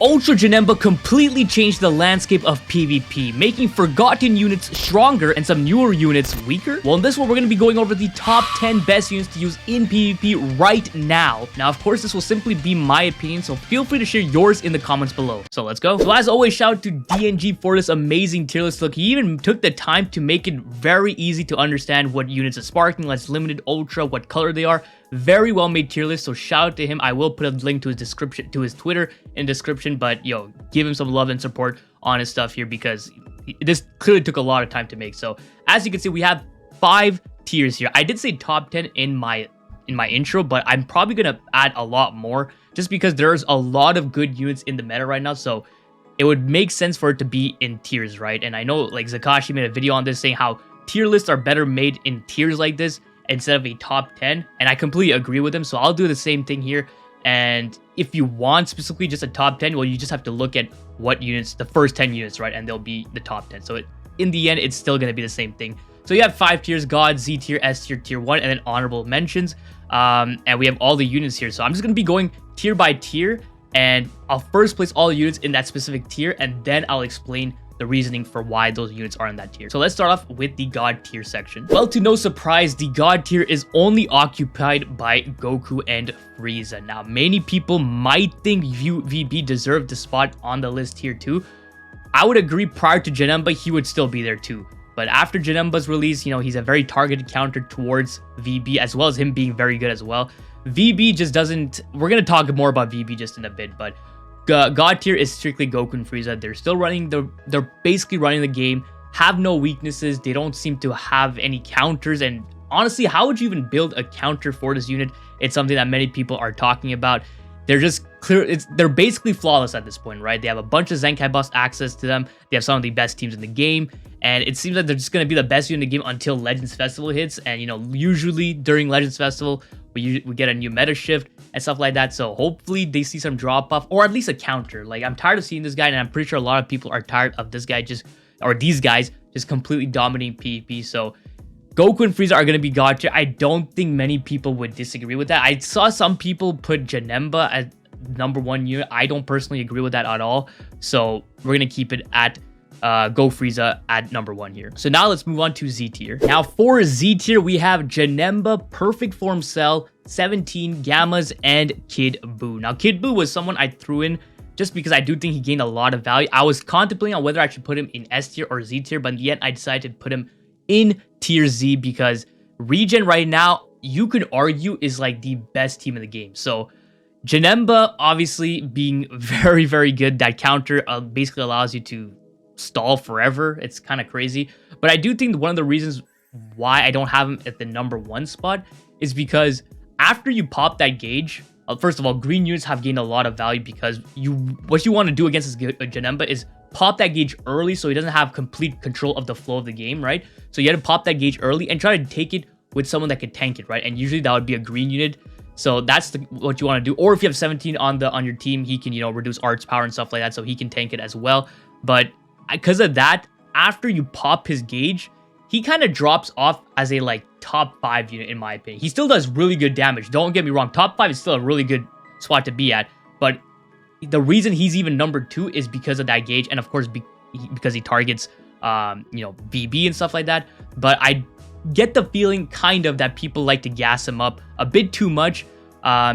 Ultra Janemba completely changed the landscape of PvP, making forgotten units stronger and some newer units weaker. Well, in this one, we're going to be going over the top 10 best units to use in PvP right now. Now, of course, this will simply be my opinion, so feel free to share yours in the comments below. So let's go. So as always, shout out to DNG for this amazing tier list. Look, he even took the time to make it very easy to understand what units are sparking, less limited, ultra, what color they are. Very well made tier list, so shout out to him. I will put a link to his description, to his Twitter in description, but yo, give him some love and support on his stuff here because this clearly took a lot of time to make. So as you can see, we have 5 tiers here. I did say top 10 in my intro, but I'm probably gonna add a lot more just because there's a lot of good units in the meta right now, so it would make sense for it to be in tiers, right? And I know like Zakashi made a video on this saying how tier lists are better made in tiers like this instead of a top 10, and I completely agree with him, so I'll do the same thing here. And if you want specifically just a top 10, well, you just have to look at what units, the first 10 units, right, and they'll be the top 10. So in the end, it's still going to be the same thing. So you have 5 tiers: God, Z tier, S tier, tier 1, and then honorable mentions. And we have all the units here, so I'm just going to be going tier by tier, and I'll first place all the units in that specific tier, and then I'll explain the reasoning for why those units are in that tier. So let's start off with the God tier section. Well, to no surprise, the God tier is only occupied by Goku and Frieza. Now, many people might think VB deserved the spot on the list here too. I would agree prior to Janemba, he would still be there too. But after Janemba's release, you know, he's a very targeted counter towards VB, as well as him being very good as well. VB just doesn't... We're going to talk more about VB just in a bit, but God tier is strictly Goku and Frieza. They're still running they're basically running the game, have no weaknesses. They don't seem to have any counters, and honestly, how would you even build a counter for this unit? It's something that many people are talking about. They're just they're basically flawless at this point, right? They have a bunch of Zenkai Bust access to them. They have some of the best teams in the game, and it seems like they're just going to be the best unit in the game until Legends Festival hits. And you know, usually during Legends Festival, we get a new meta shift and stuff like that, so hopefully they see some drop off or at least a counter. Like, I'm tired of seeing this guy, and I'm pretty sure a lot of people are tired of this guy these guys just completely dominating PvP. So Goku and Frieza are going to be God tier. I don't think many people would disagree with that. I saw some people put Janemba as #1 unit. I don't personally agree with that at all, so we're going to keep it at Go Frieza at #1 here. So now let's move on to Z tier. Now for Z tier, we have Janemba, Perfect Form Cell, 17, Gammas, and Kid Buu. Now Kid Buu was someone I threw in just because I do think he gained a lot of value. I was contemplating on whether I should put him in S tier or Z tier, but in the end I decided to put him in tier Z because Regen right now, you could argue, is like the best team in the game. So Janemba obviously being very, very good. That counter basically allows you to stall forever. It's kind of crazy, but I do think one of the reasons why I don't have him at the #1 spot is because after you pop that gauge, first of all, green units have gained a lot of value because what you want to do against this Janemba is pop that gauge early so he doesn't have complete control of the flow of the game, right? So you have to pop that gauge early and try to take it with someone that could tank it, right? And usually that would be a green unit. So that's what you want to do. Or if you have 17 on your team, he can, you know, reduce arts power and stuff like that, so he can tank it as well. But because of that, after you pop his gauge, he kind of drops off as a like top 5 unit in my opinion. He still does really good damage. Don't get me wrong. Top 5 is still a really good spot to be at. But the reason he's even #2 is because of that gauge, and of course because he targets you know, VB and stuff like that. But I get the feeling kind of that people like to gas him up a bit too much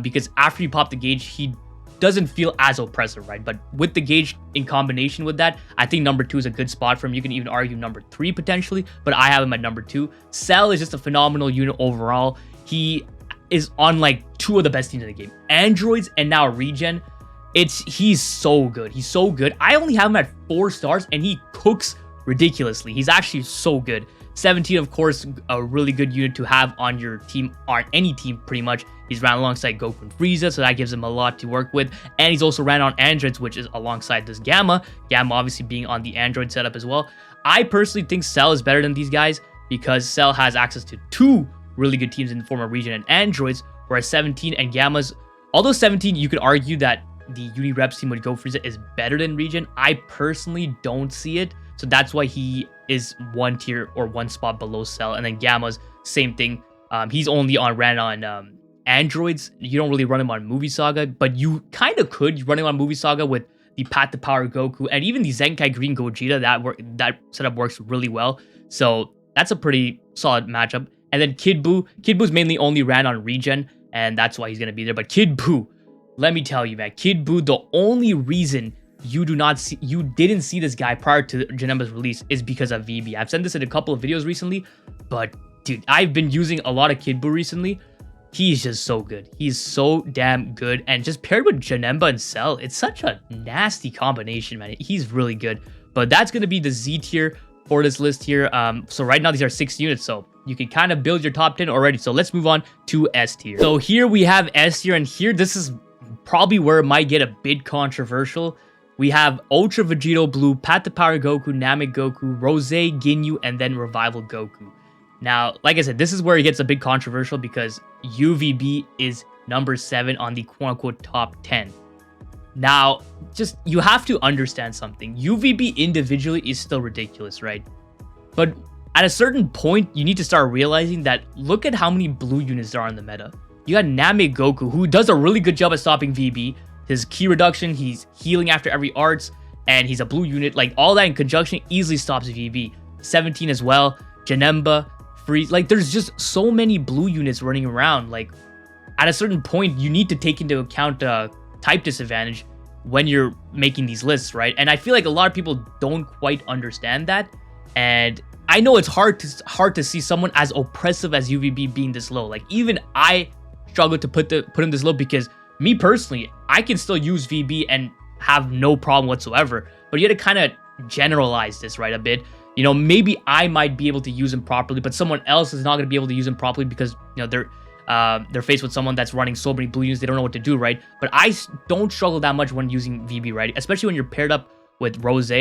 because after you pop the gauge, he doesn't feel as oppressive, right? But with the gauge in combination with that, I think #2 is a good spot for him. You can even argue #3 potentially, but I have him at #2. Cell is just a phenomenal unit overall. He is on like 2 of the best teams in the game, Androids and now Regen. He's so good. He's so good. I only have him at 4 stars, and he cooks ridiculously. He's actually so good. 17, of course, a really good unit to have on your team, or any team pretty much. He's ran alongside Goku and Frieza, so that gives him a lot to work with. And he's also ran on androids, which is alongside this Gamma. Gamma obviously being on the android setup as well. I personally think Cell is better than these guys because Cell has access to 2 really good teams in the form of Regen and androids, whereas 17 and Gammas, although 17, you could argue that the Uni-Reps team with Go Frieza is better than Regen. I personally don't see it. So that's why he is 1 tier or 1 spot below Cell. And then Gamma's, same thing. He's only ran on androids. You don't really run him on Movie Saga, but you kind of could run him on Movie Saga with the Path to Power Goku, and even the Zenkai Green Gogeta. That setup works really well. So that's a pretty solid matchup. And then Kid Boo's mainly only ran on regen, and that's why he's gonna be there. But Kid Buu, let me tell you, man, Kid Buu, the only reason you didn't see this guy prior to Janemba's release is because of VB. I've said this in a couple of videos recently, but dude, I've been using a lot of Kid Buu recently. He's just so good. He's so damn good, and just paired with Janemba and Cell, it's such a nasty combination, man. He's really good. But that's gonna be the Z tier for this list here. So right now these are 6 units, so you can kind of build your top 10 already. So let's move on to S tier. So here we have S tier, and here this is probably where it might get a bit controversial. We have Ultra Vegito Blue, Path to Power Goku, Namek Goku, Rose, Ginyu, and then Revival Goku. Now, like I said, this is where it gets a bit controversial because UVB is number 7 on the quote-unquote top 10. Now, just, you have to understand something. UVB individually is still ridiculous, right? But at a certain point, you need to start realizing that look at how many blue units there are in the meta. You got Namek Goku, who does a really good job at stopping VB. His key reduction, he's healing after every arts, and he's a blue unit. Like, all that in conjunction easily stops VB. 17 as well, Janemba, Freeze. Like, there's just so many blue units running around. Like, at a certain point, you need to take into account type disadvantage when you're making these lists, right? And I feel like a lot of people don't quite understand that. And I know it's hard to see someone as oppressive as UVB being this low. Like, even I struggle to put him this low because me personally, I can still use VB and have no problem whatsoever. But you had to kind of generalize this, right, a bit. You know, maybe I might be able to use him properly, but someone else is not going to be able to use him properly because, you know, they're faced with someone that's running so many blue units, they don't know what to do, right? But I don't struggle that much when using VB, right? Especially when you're paired up with Rose.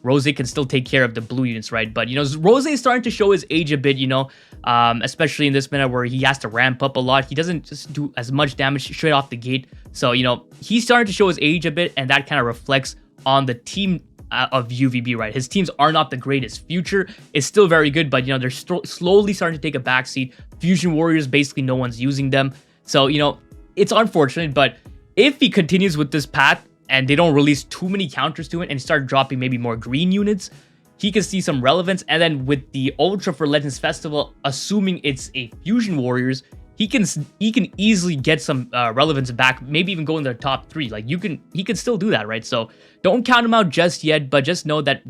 Rose can still take care of the blue units, right? But, you know, Rose is starting to show his age a bit, you know, especially in this meta where he has to ramp up a lot. He doesn't just do as much damage straight off the gate. So, you know, he's starting to show his age a bit, and that kind of reflects on the team of UVB, right? His teams are not the greatest. Future is still very good, but, you know, they're slowly starting to take a backseat. Fusion Warriors, basically no one's using them. So, you know, it's unfortunate, but if he continues with this path and they don't release too many counters to it and start dropping maybe more green units, he can see some relevance. And then with the Ultra for Legends Festival, assuming it's a Fusion Warriors, he can easily get some relevance back, maybe even go in the top 3. Like, he can still do that, right? So don't count him out just yet, but just know that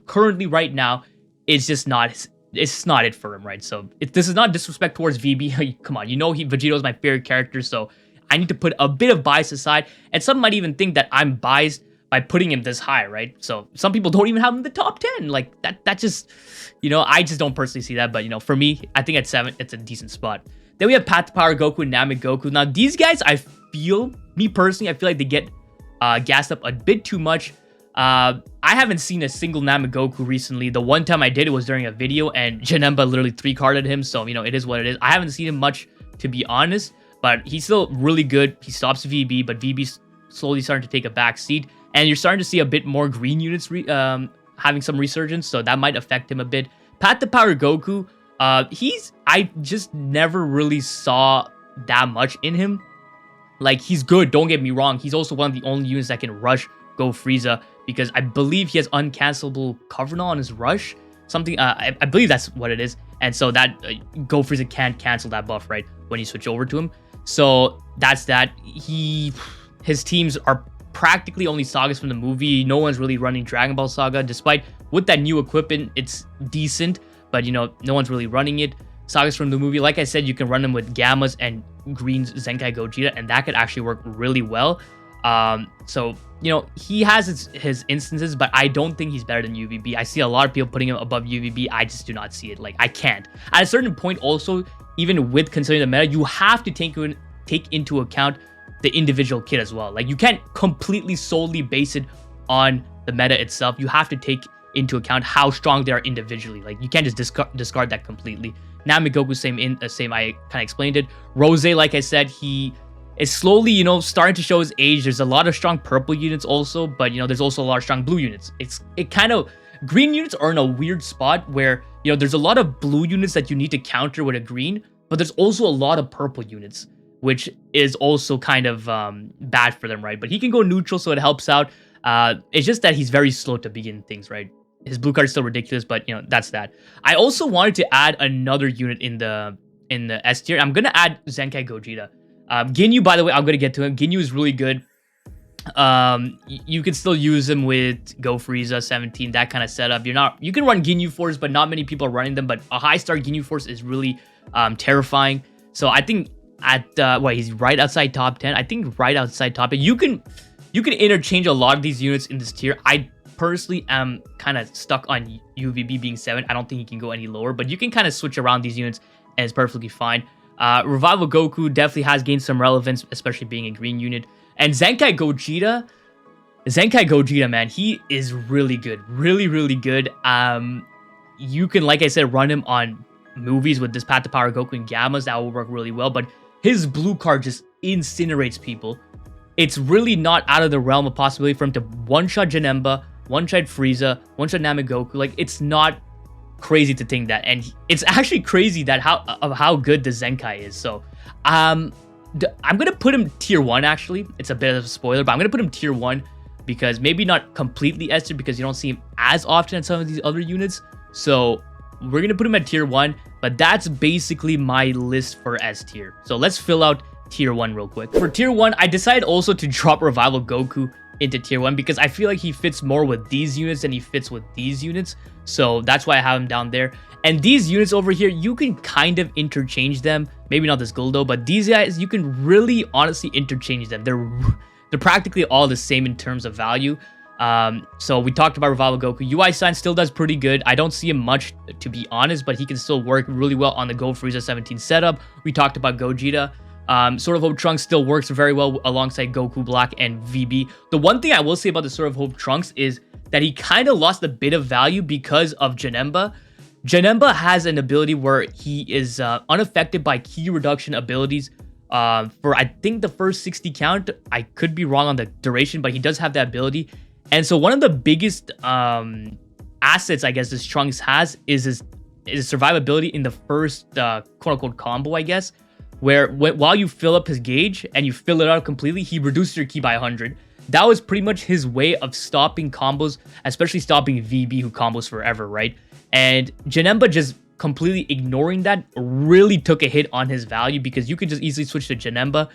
currently right now, it's just not it for him, right? So this is not disrespect towards VB. Come on, you know Vegito is my favorite character, so I need to put a bit of bias aside. And some might even think that I'm biased by putting him this high, right? So some people don't even have him in the top 10. Like, that just, you know, I just don't personally see that. But, you know, for me, I think at 7, it's a decent spot. Then we have Path to Power Goku and Namek Goku. Now, these guys, me personally, I feel like they get gassed up a bit too much. I haven't seen a single Namek Goku recently. The one time I did, it was during a video, and Janemba literally 3-carded him. So, you know, it is what it is. I haven't seen him much, to be honest, but he's still really good. He stops VB, but VB's slowly starting to take a back seat. And you're starting to see a bit more green units having some resurgence, so that might affect him a bit. Path to Power Goku, I just never really saw that much in him. Like, he's good, don't get me wrong. He's also one of the only units that can rush Go Frieza, because I believe he has uncancelable Covenant on his rush. Something, I believe that's what it is. And so that Go Frieza can't cancel that buff, right, when you switch over to him. So that's that. His teams are practically only sagas from the movie. No one's really running Dragon Ball Saga, despite with that new equipment, it's decent, but, you know, no one's really running it. Sagas from the movie, like I said, you can run them with Gammas and Green's Zenkai Gogeta, and that could actually work really well. So, you know, he has his instances, but I don't think he's better than UVB. I see a lot of people putting him above UVB. I just do not see it. Like, I can't. At a certain point also, even with considering the meta, you have to take into account the individual kid as well. Like, you can't completely solely base it on the meta itself. You have to take into account how strong they are individually. Like, you can't just discard that completely. Namek Goku, same. I kind of explained it. Rose, like I said, he is slowly, you know, starting to show his age. There's a lot of strong purple units also, but, you know, there's also a lot of strong blue units. Green units are in a weird spot where, you know, there's a lot of blue units that you need to counter with a green, but there's also a lot of purple units, which is also kind of bad for them, right? But he can go neutral, so it helps out. It's just that he's very slow to begin things, right? His blue card is still ridiculous, but you know, that's that. I also wanted to add another unit in the S tier. I'm gonna add Zenkai Gogeta. Ginyu, by the way, I'm gonna get to him. Ginyu is really good. You can still use him with Go Frieza 17, that kind of setup. You can run Ginyu Force, but not many people are running them. But a high star Ginyu Force is really terrifying. So I think at he's right outside top 10. I think right outside top 10. You can interchange a lot of these units in this tier. I personally am kind of stuck on UVB being 7. I don't think he can go any lower, but you can kind of switch around these units and it's perfectly fine. Revival Goku definitely has gained some relevance, especially being a green unit. And Zenkai Gogeta, man, he is really good. Really, really good. You can, like I said, run him on movies with this Path to Power Goku and Gammas. That will work really well. But his blue card just incinerates people. It's really not out of the realm of possibility for him to one-shot Janemba, one-shot Frieza, one-shot Namagoku. Like, it's not crazy to think that. And it's actually crazy that how good the Zenkai is. So, I'm going to put him tier 1, actually. It's a bit of a spoiler, but I'm going to put him tier 1 because maybe not completely S tier because you don't see him as often as some of these other units. So we're going to put him at tier 1, but that's basically my list for S tier. So let's fill out tier 1 real quick. For tier 1, I decided also to drop Revival Goku into tier 1 because I feel like he fits more with these units than he fits with these units. So that's why I have him down there. And these units over here, you can kind of interchange them. Maybe not this Guldo, but these guys, you can really honestly interchange them. They're practically all the same in terms of value. So we talked about Revival Goku. UI Sign still does pretty good. I don't see him much, to be honest, but he can still work really well on the Go Frieza 17 setup. We talked about Gogeta. Sword of Hope Trunks still works very well alongside Goku Black and VB. The one thing I will say about the Sword of Hope Trunks is that he kind of lost a bit of value because of Janemba. Janemba has an ability where he is unaffected by ki reduction abilities for, I think, the first 60 count. I could be wrong on the duration, but he does have that ability. And so one of the biggest assets, I guess, this Trunks has is his survivability in the first quote-unquote combo, I guess, where while you fill up his gauge and you fill it out completely, he reduces your ki by 100. That was pretty much his way of stopping combos, especially stopping VB, who combos forever, right? And Janemba just completely ignoring that really took a hit on his value because you could just easily switch to Janemba,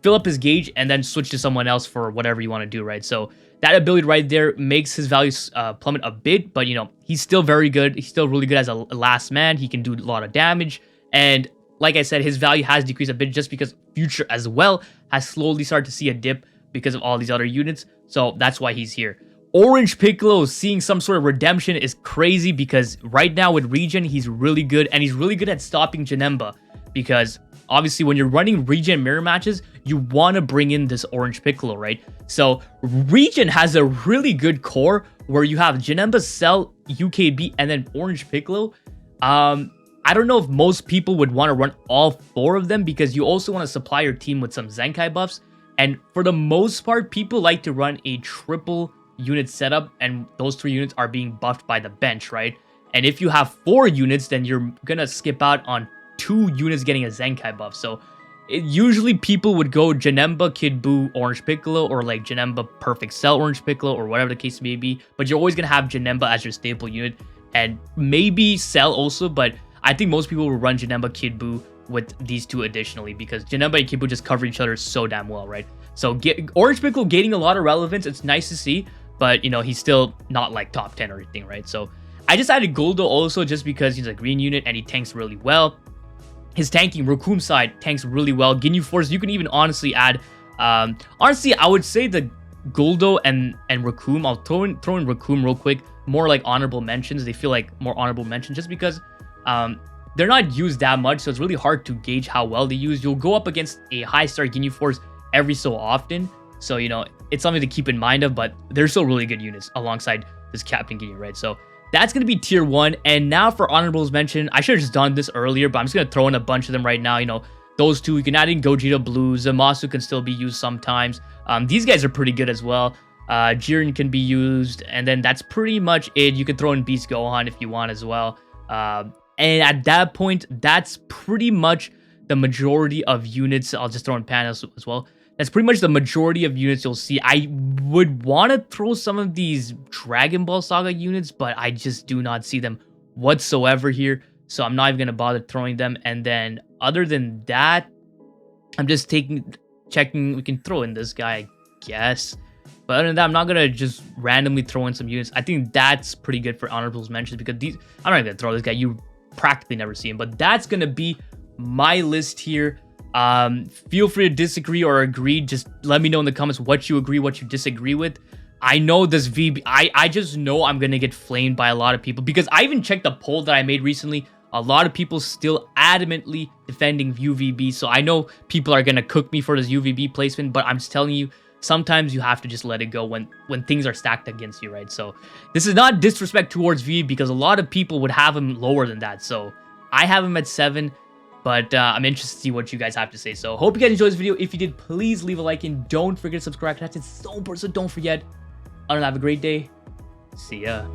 fill up his gauge, and then switch to someone else for whatever you want to do, right? So that ability right there makes his value plummet a bit, but, you know, he's still very good. He's still really good as a last man. He can do a lot of damage. And like I said, his value has decreased a bit just because Future as well has slowly started to see a dip because of all these other units. So that's why he's here. Orange Piccolo seeing some sort of redemption is crazy because right now with Regen, he's really good, and he's really good at stopping Janemba because obviously when you're running Regen mirror matches, you want to bring in this Orange Piccolo, right? So Regen has a really good core where you have Janemba, Cell, UKB, and then Orange Piccolo. I don't know if most people would want to run all 4 of them because you also want to supply your team with some Zenkai buffs. And for the most part, people like to run a triple unit setup, and those 3 units are being buffed by the bench, right? And if you have 4 units, then you're gonna skip out on 2 units getting a Zenkai buff. So usually people would go Janemba, Kid Buu, Orange Piccolo, or like Janemba, Perfect Cell, Orange Piccolo, or whatever the case may be. But you're always gonna have Janemba as your staple unit, and maybe Cell also, but I think most people will run Janemba, Kid Buu with these 2 additionally because Janemba and Kid Buu just cover each other so damn well, right? So Orange Piccolo gaining a lot of relevance. It's nice to see, but, you know, he's still not like top 10 or anything, right? So I just added Guldo also just because he's a green unit and he tanks really well. His tanking, Raccoon side, tanks really well. Ginyu Force, you can even honestly add... honestly, I would say the Guldo and Raccoon, I'll throw in Raccoon real quick. More like honorable mentions. They feel like more honorable mentions just because they're not used that much, so it's really hard to gauge how well they use. You'll go up against a high-star Ginyu Force every so often, so, you know, it's something to keep in mind of, but they're still really good units alongside this Captain Ginyu, right? So that's going to be tier 1, and now for honorables mention, I should have just done this earlier, but I'm just going to throw in a bunch of them right now. You know, those 2, you can add in Gogeta Blue, Zamasu can still be used sometimes. These guys are pretty good as well. Jiren can be used, and then that's pretty much it. You can throw in Beast Gohan if you want as well. And at that point, that's pretty much the majority of units. I'll just throw in Pan as well. That's pretty much the majority of units you'll see. I would want to throw some of these Dragon Ball Saga units, but I just do not see them whatsoever here. So I'm not even going to bother throwing them. And then other than that, I'm just checking. We can throw in this guy, I guess. But other than that, I'm not going to just randomly throw in some units. I think that's pretty good for honorables mentions because I'm not going to throw this guy. You practically never see him. But that's going to be my list here. Feel free to disagree or agree. Just let me know in the comments what you agree, what you disagree with. I know this VB, I just know I'm gonna get flamed by a lot of people because I even checked the poll that I made recently. A lot of people still adamantly defending UVB, so I know people are gonna cook me for this UVB placement, but I'm just telling you, sometimes you have to just let it go when things are stacked against you, right? So this is not disrespect towards VB because a lot of people would have him lower than that. So I have him at 7. But I'm interested to see what you guys have to say. So hope you guys enjoyed this video. If you did, please leave a like and don't forget to subscribe. That's so important, so don't forget. Other than that, have a great day. See ya.